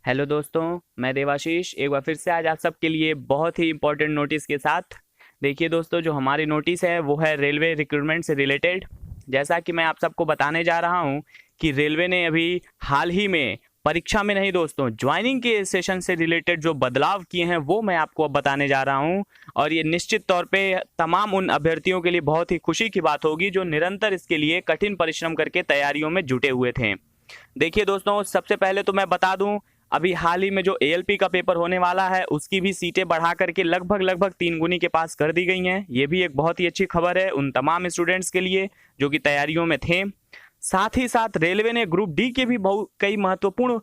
Hello दोस्तों, मैं देवाशीष एक बार फिर से आज आप सबके लिए बहुत ही इम्पोर्टेंट नोटिस के साथ। देखिए दोस्तों, जो हमारी नोटिस है वो है रेलवे रिक्रूटमेंट से रिलेटेड। जैसा कि मैं आप सबको बताने जा रहा हूं कि रेलवे ने अभी हाल ही में परीक्षा में नहीं दोस्तों, ज्वाइनिंग के सेशन से रिलेटेड जो बदलाव किए हैं वो मैं आपको अब बताने जा रहा हूं। और ये निश्चित तौर पे तमाम उन अभ्यर्थियों के लिए बहुत ही खुशी की बात होगी जो निरंतर इसके लिए कठिन परिश्रम करके तैयारियों में जुटे हुए थे। देखिए दोस्तों, सबसे पहले तो मैं बता दूं, अभी हाल ही में जो एएलपी का पेपर होने वाला है उसकी भी सीटें बढ़ा करके लगभग 3 गुनी के पास कर दी गई हैं। ये भी एक बहुत ही अच्छी खबर है उन तमाम स्टूडेंट्स के लिए जो कि तैयारियों में थे। साथ ही साथ रेलवे ने ग्रुप डी के भी बहुत कई महत्वपूर्ण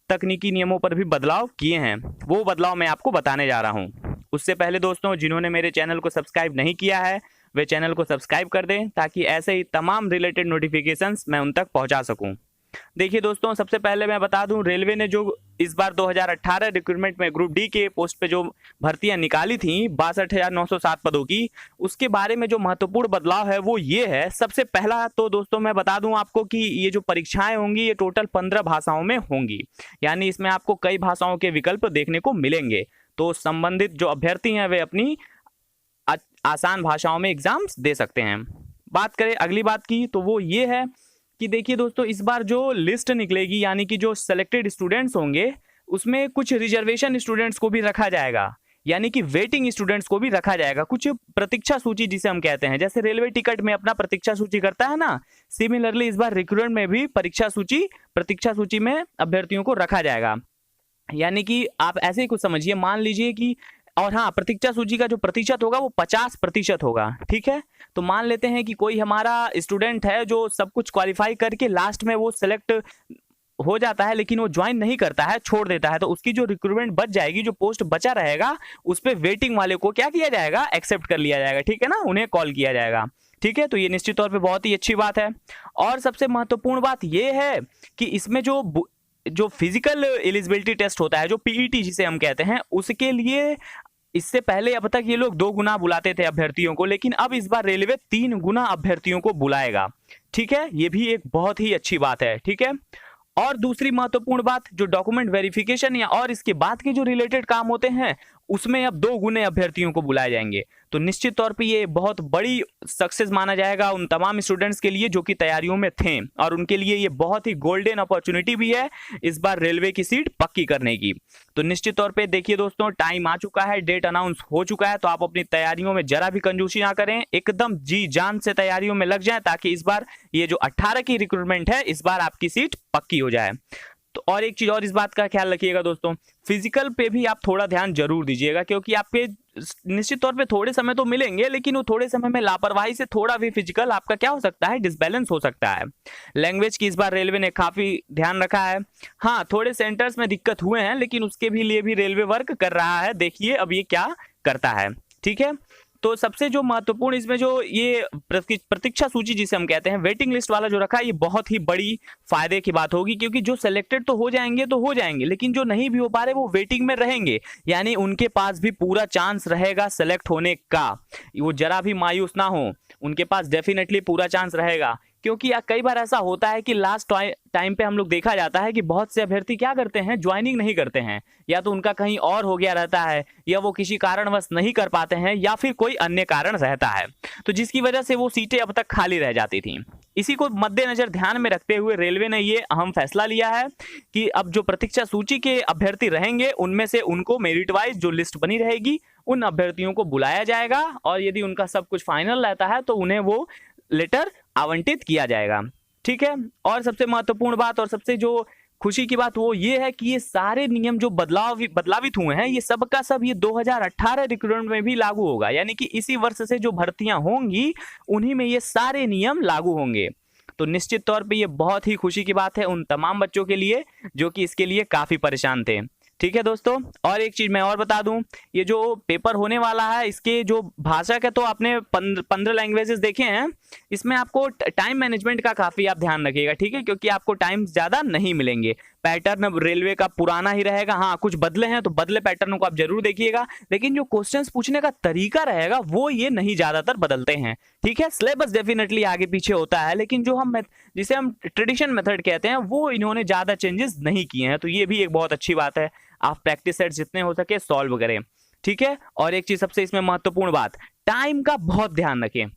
तकनीकी नियमों पर भी बदलाव किए हैं। वो बदलाव मैं आपको बताने जा रहा हूँ। उससे पहले दोस्तों, जिन्होंने मेरे चैनल को सब्सक्राइब नहीं किया है वे चैनल को सब्सक्राइब कर दें ताकि ऐसे ही तमाम रिलेटेड नोटिफिकेशंस मैं उन तक पहुंचा सकूं। देखिए दोस्तों, सबसे पहले मैं बता दूं, रेलवे ने जो इस बार 2018 रिक्रूटमेंट में ग्रुप डी के पोस्ट पे जो भर्तियां निकाली थी 62,907 पदों की, उसके बारे में जो महत्वपूर्ण बदलाव है वो ये है। सबसे पहला तो दोस्तों मैं बता दूं आपको कि ये जो परीक्षाएं होंगी ये टोटल 15 भाषाओं में होंगी, यानी इसमें आपको कई भाषाओं के विकल्प देखने को मिलेंगे। तो संबंधित जो अभ्यर्थी हैं वे अपनी आसान भाषाओं में एग्जाम्स दे सकते हैं। बात करें अगली बात की तो वो ये है कि देखिए दोस्तों, इस बार जो लिस्ट निकलेगी यानी कि जो सेलेक्टेड स्टूडेंट्स होंगे उसमें कुछ रिजर्वेशन स्टूडेंट्स को भी रखा जाएगा, यानी कि वेटिंग स्टूडेंट्स को भी रखा जाएगा। कुछ प्रतीक्षा सूची जिसे हम कहते हैं, जैसे रेलवे टिकट में अपना प्रतीक्षा सूची करता है ना, सिमिलरली इस बार रिक्रूटमेंट में भी प्रतीक्षा सूची में अभ्यर्थियों को रखा जाएगा। यानी कि आप ऐसे ही कुछ समझिए, मान लीजिए कि, और हाँ, प्रतीक्षा सूची का जो प्रतिशत होगा वो 50% होगा। ठीक है, तो मान लेते हैं कि कोई हमारा स्टूडेंट है जो सब कुछ क्वालिफाई करके लास्ट में वो सिलेक्ट हो जाता है लेकिन वो ज्वाइन नहीं करता है, छोड़ देता है, तो उसकी जो रिक्रूटमेंट बच जाएगी, जो पोस्ट बचा रहेगा उस पर वेटिंग वाले को क्या किया जाएगा, एक्सेप्ट कर लिया जाएगा। ठीक है ना, उन्हें कॉल किया जाएगा। ठीक है, तो ये निश्चित तौर पे बहुत ही अच्छी बात है। और सबसे महत्वपूर्ण बात यह है कि इसमें जो फिजिकल एलिजिबिलिटी टेस्ट होता है, जो पीईटी जिसे हम कहते हैं, उसके लिए इससे पहले अब तक ये लोग 2 गुना बुलाते थे अभ्यर्थियों को, लेकिन अब इस बार रेलवे 3 गुना अभ्यर्थियों को बुलाएगा। ठीक है, ये भी एक बहुत ही अच्छी बात है। ठीक है, और दूसरी महत्वपूर्ण बात, जो डॉक्यूमेंट वेरिफिकेशन या और इसके बाद के जो रिलेटेड काम होते हैं उसमें अब 2 गुने अभ्यर्थियों को बुलाए जाएंगे। तो निश्चित तौर पे ये बहुत बड़ी सक्सेस माना जाएगा उन तमाम स्टूडेंट्स के लिए जो कि तैयारियों में थे, और उनके लिए ये बहुत ही गोल्डन अपॉर्चुनिटी भी है इस बार रेलवे की सीट पक्की करने की। तो निश्चित तौर पे देखिए दोस्तों, टाइम आ चुका है, डेट अनाउंस हो चुका है, तो आप अपनी तैयारियों में जरा भी कंजूसी ना करें, एकदम जी जान से तैयारियों में लग जाएं ताकि इस बार ये जो 18 की रिक्रूटमेंट है इस बार आपकी सीट पक्की हो जाए। तो और एक चीज और इस बात का ख्याल रखिएगा दोस्तों, फिजिकल पे भी आप थोड़ा ध्यान जरूर दीजिएगा, क्योंकि आपके निश्चित तौर पे थोड़े समय तो मिलेंगे लेकिन वो थोड़े समय में लापरवाही से थोड़ा भी फिजिकल आपका क्या हो सकता है, डिसबैलेंस हो सकता है। लैंग्वेज की इस बार रेलवे ने काफी ध्यान रखा है। हाँ, थोड़े सेंटर्स में दिक्कत हुए हैं लेकिन उसके भी लिए भी रेलवे वर्क कर रहा है। देखिए अब ये क्या करता है। ठीक है, तो सबसे जो महत्वपूर्ण इसमें जो ये प्रतीक्षा सूची जिसे हम कहते हैं, वेटिंग लिस्ट वाला जो रखा है, ये बहुत ही बड़ी फायदे की बात होगी, क्योंकि जो सिलेक्टेड तो हो जाएंगे लेकिन जो नहीं भी हो पा रहे वो वेटिंग में रहेंगे, यानी उनके पास भी पूरा चांस रहेगा सेलेक्ट होने का। वो जरा भी मायूस ना हो, उनके पास डेफिनेटली पूरा चांस रहेगा। क्योंकि कई बार ऐसा होता है कि लास्ट टाइम पे हम लोग देखा जाता है कि बहुत से अभ्यर्थी क्या करते हैं, ज्वाइनिंग नहीं करते हैं, या तो उनका कहीं और हो गया रहता है, या वो किसी कारणवश नहीं कर पाते हैं, या फिर कोई अन्य कारण रहता है, तो जिसकी वजह से वो सीटें अब तक खाली रह जाती थी। इसी को मद्देनजर ध्यान में रखते हुए रेलवे ने ये अहम फैसला लिया है कि अब जो प्रतीक्षा सूची के अभ्यर्थी रहेंगे उनमें से उनको मेरिट वाइज जो लिस्ट बनी रहेगी उन अभ्यर्थियों को बुलाया जाएगा, और यदि उनका सब कुछ फाइनल रहता है तो उन्हें वो लेटर आवंटित किया जाएगा। ठीक है, और सबसे महत्वपूर्ण बात और सबसे जो खुशी की बात वो ये है कि ये सारे नियम जो बदलावित हुए हैं, ये सब का सब ये 2018 रिक्रूटमेंट में भी लागू होगा, यानी कि इसी वर्ष से जो भर्तियां होंगी उन्हीं में ये सारे नियम लागू होंगे। तो निश्चित तौर पे ये बहुत ही खुशी की बात है उन तमाम बच्चों के लिए जो कि इसके लिए काफी परेशान थे। ठीक है दोस्तों, और एक चीज मैं और बता दूं, ये जो पेपर होने वाला है इसके जो भाषा के तो आपने 15 लैंग्वेजेस देखे हैं, इसमें आपको टाइम मैनेजमेंट का काफ़ी आप ध्यान रखिएगा, ठीक है, क्योंकि आपको टाइम ज़्यादा नहीं मिलेंगे। पैटर्न रेलवे का पुराना ही रहेगा, हाँ कुछ बदले हैं तो बदले पैटर्नों को आप जरूर देखिएगा, लेकिन जो क्वेश्चंस पूछने का तरीका रहेगा वो ये नहीं ज़्यादातर बदलते हैं, ठीक है। सिलेबस डेफिनेटली आगे पीछे होता है, लेकिन जो हम जिसे हम ट्रेडिशन मेथड कहते हैं वो इन्होंने ज़्यादा चेंजेस नहीं किए हैं, तो ये भी एक बहुत अच्छी बात है। आप प्रैक्टिस सेट जितने हो सके सॉल्व करें, ठीक है। और एक चीज सबसे इसमें महत्वपूर्ण बात, टाइम का बहुत ध्यान रखें,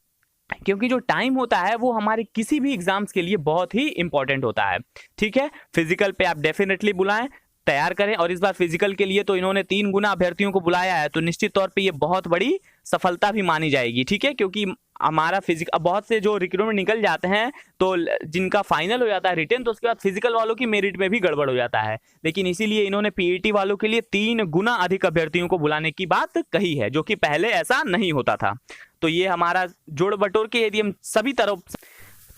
क्योंकि जो टाइम होता है वो हमारे किसी भी एग्जाम्स के लिए बहुत ही इंपॉर्टेंट होता है, ठीक है। फिजिकल पे आप डेफिनेटली बुलाएं, तैयार करें, और इस बार फिजिकल के लिए तो इन्होंने 3 गुना अभ्यर्थियों को बुलाया है, तो निश्चित तौर पे ये बहुत बड़ी सफलता भी मानी जाएगी, ठीक है, क्योंकि हमारा अब बहुत से जो रिक्रूटमेंट निकल जाते हैं तो जिनका फाइनल हो जाता है रिटर्न, तो उसके बाद फिजिकल वालों की मेरिट में भी गड़बड़ हो जाता है, लेकिन इसीलिए इन्होंने पीईटी वालों के लिए 3 गुना अधिक अभ्यर्थियों को बुलाने की बात कही है, जो कि पहले ऐसा नहीं होता था। तो ये हमारा जोड़ बटोर के यदि हम सभी तरफ,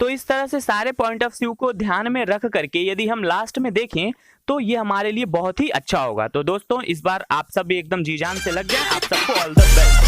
तो इस तरह से सारे पॉइंट ऑफ व्यू को ध्यान में रख करके यदि हम लास्ट में देखें तो ये हमारे लिए बहुत ही अच्छा होगा। तो दोस्तों इस बार आप सब एकदम जी जान से लग जाए, आप सबको ऑल द बेस्ट।